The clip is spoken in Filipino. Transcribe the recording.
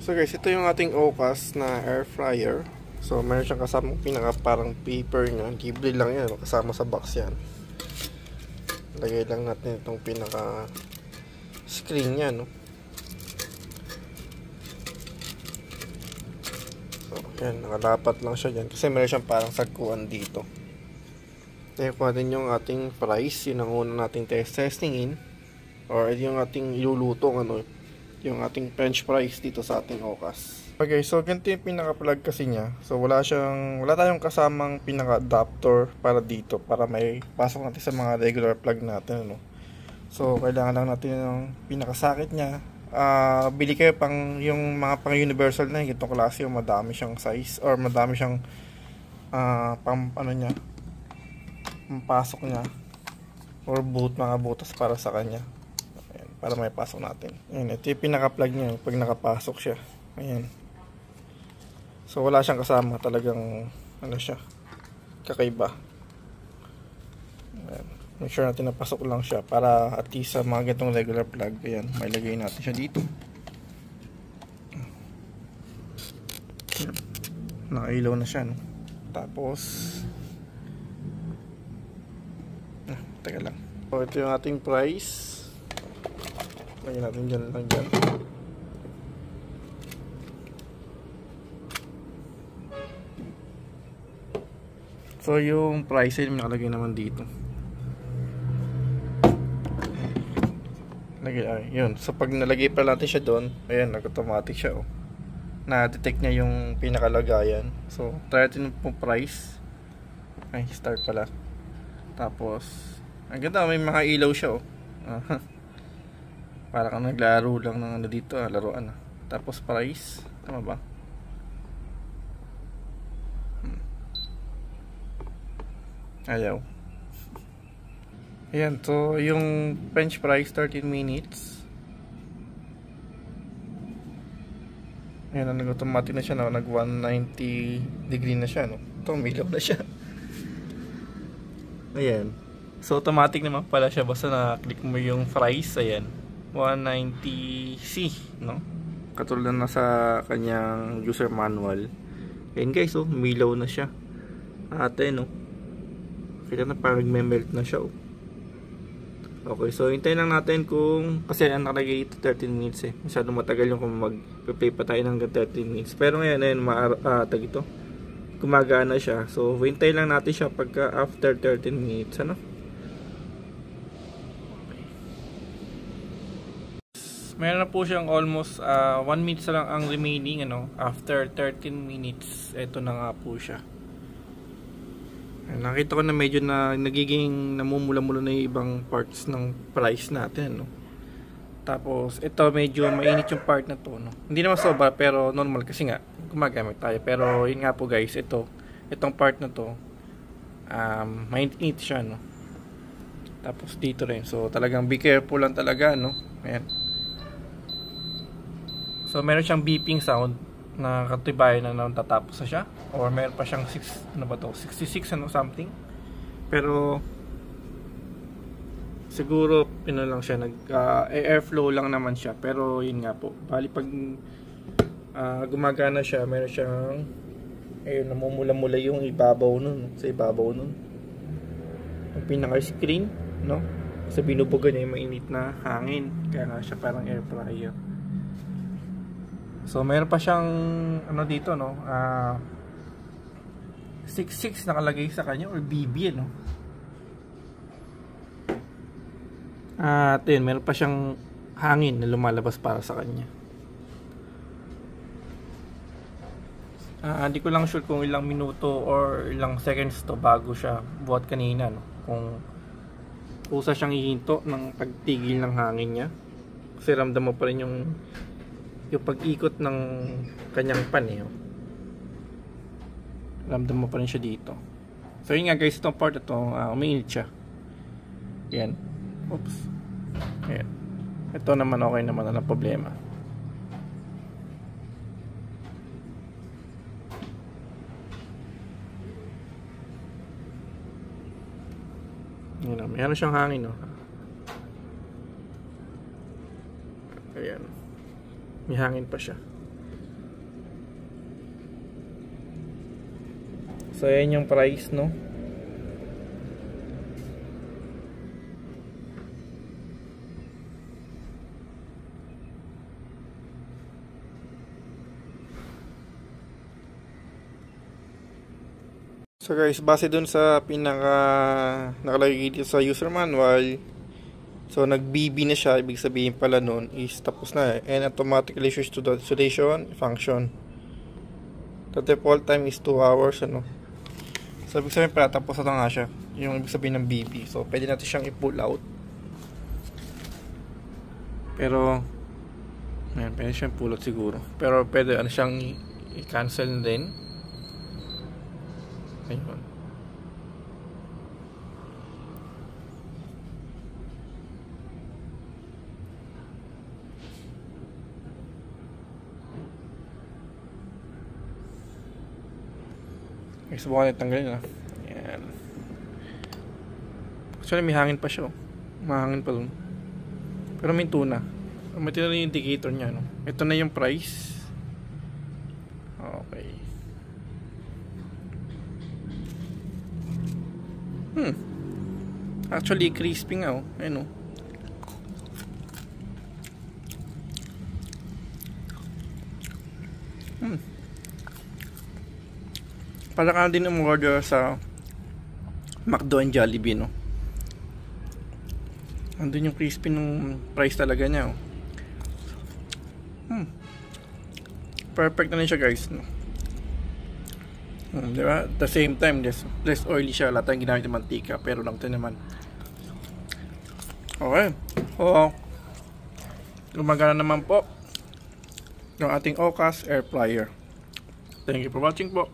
So guys, ito yung ating OCAS na air fryer. So meron siyang kasamang pinaka parang paper niya. Ghibli lang yan, kasama sa box yan. Lagay lang natin itong pinaka screen niya, no. So yan, nakalapat lang siya dyan kasi meron siyang parang sagkuan dito. Tayo po natin yung ating fries. Yun ang una nating testingin. Or yung ating ilulutong yung ating french fries dito sa ating OCAS. Okay, so ganito yung pinaka-plug kasi niya. So wala tayong kasamang pinaka-adapter para dito, para may pasok natin sa mga regular plug natin, So kailangan lang natin yung pinaka-socket niya. Bili kayo pang yung mga pang universal na yung itong klase, yung madami siyang size or madami siyang pasok niya or mga butas para sa kanya. Para may pasok natin. Ayan, ito yung pinaka-plug niya pag nakapasok siya. Ayan. So wala siyang kasama, talagang siya, kakaiba. Ayan. Make sure natin na pasok lang siya para at least sa mga ganitong regular plug, ayan, may lagay natin siya dito. Nakailaw na siya, no? Tapos teka lang. So ito yung ating price. Lagyan natin dyan lang dyan. So yung price ay nakalagay naman dito. Yun. So pag nalagay pa natin siya doon, ayan, nag-automatic siya, na-detect niya yung pinakalagayan. So try natin po price. Ay, start pala. Tapos ang ganda, may mga ilaw siya, para kang naglaro lang ng dito, laruan. Tapos price, tama ba? Ayaw. Ayan, so yung french fries 13 minutes. Ayan, nag-automatic na siya, nag 190 degree na siya, Ito, umilaw na siya. Ayan. So automatic naman pala siya, basta na-click mo yung fries, ayan, 190C, katulad na sa kanyang user manual. Ayan guys, umilaw na siya. Ate, kita na parang nagme-melt na siya, Okay, so hintayin lang natin kasi ang nakalagay ito 13 minutes masyado matagal yung kung mag-play pa tayo ng 13 minutes. Pero ngayon, gumagana siya. So hintayin lang natin siya pagka after 13 minutes, Meron na po siyang almost 1 minute lang ang remaining, after 13 minutes. Ito na nga po siya. Nakita ko na medyo nagiging namumula-mula na yung ibang parts ng fries natin, Tapos ito medyo mainit yung part na to, Hindi naman sobra pero normal kasi nga gumagamit tayo. Pero yun nga po guys, itong part na to mainit siya, Tapos dito rin. So talagang be careful lang talaga, Ayan. So meron siyang beeping sound na katibayan na tatapos na siya, or meron pa siyang 66 something. Pero siguro lang siya, airflow lang naman siya. Pero yun nga po, bali pag gumagana siya, meron siyang namumula-mula yung ibabaw nun, sa ibabaw nun yung pinaka screen, kasi binubuga niya yung mainit na hangin, kaya nga siya parang air fryer. So meron pa siyang dito, 66 nakalagay sa kanya, or BB, at yun, meron pa siyang hangin na lumalabas para sa kanya. Hindi ko lang sure kung ilang minuto or ilang seconds to bago siya buhat kanina, kung kusa siyang hihinto ng pagtigil ng hangin niya, kasi ramdam mo pa rin yung pag-ikot ng kanyang pan, ramdam mo pa rin siya dito. So yun nga guys, itong part ito, umiinit siya. Yan. Oops. Ayan. Ito naman okay naman, walang problema. Yan, meron siyang hangin, Ayan. May hangin pa siya. So ayan yung price, no? So guys, base dun sa nakalagay dito sa user manual, so nag-BB na siya, ibig sabihin pala nun is tapos na and automatically switch to the solution function. The default time is 2 hours, ano. So ibig sabihin pala tapos na nga siya, yung ibig sabihin ng BB. So pwede natin siyang i-pull out. Pero ayan, pwede siyang pull out siguro. Pero pwede ano siyang i-cancel din. Ayun. Okay, subukan natin tanggalin na. Ayan. Actually may hangin pa siya. Mahangin pa dun. Pero may tuna. May tuna yung indicator niya, no? Ito na yung price. Okay. Actually crispy nga, oh. Ayun, oh. Para ka din umorder sa McDo and Jollibee, no? Andun yung crispy ng price talaga niya, oh. Perfect na rin siya, guys, no? Diba? At the same time, less oily siya. Lahat ng ginamit ng mantika, pero lang ito naman. Okay. So, gumagana naman po yung ating Ocas air fryer. Thank you for watching po.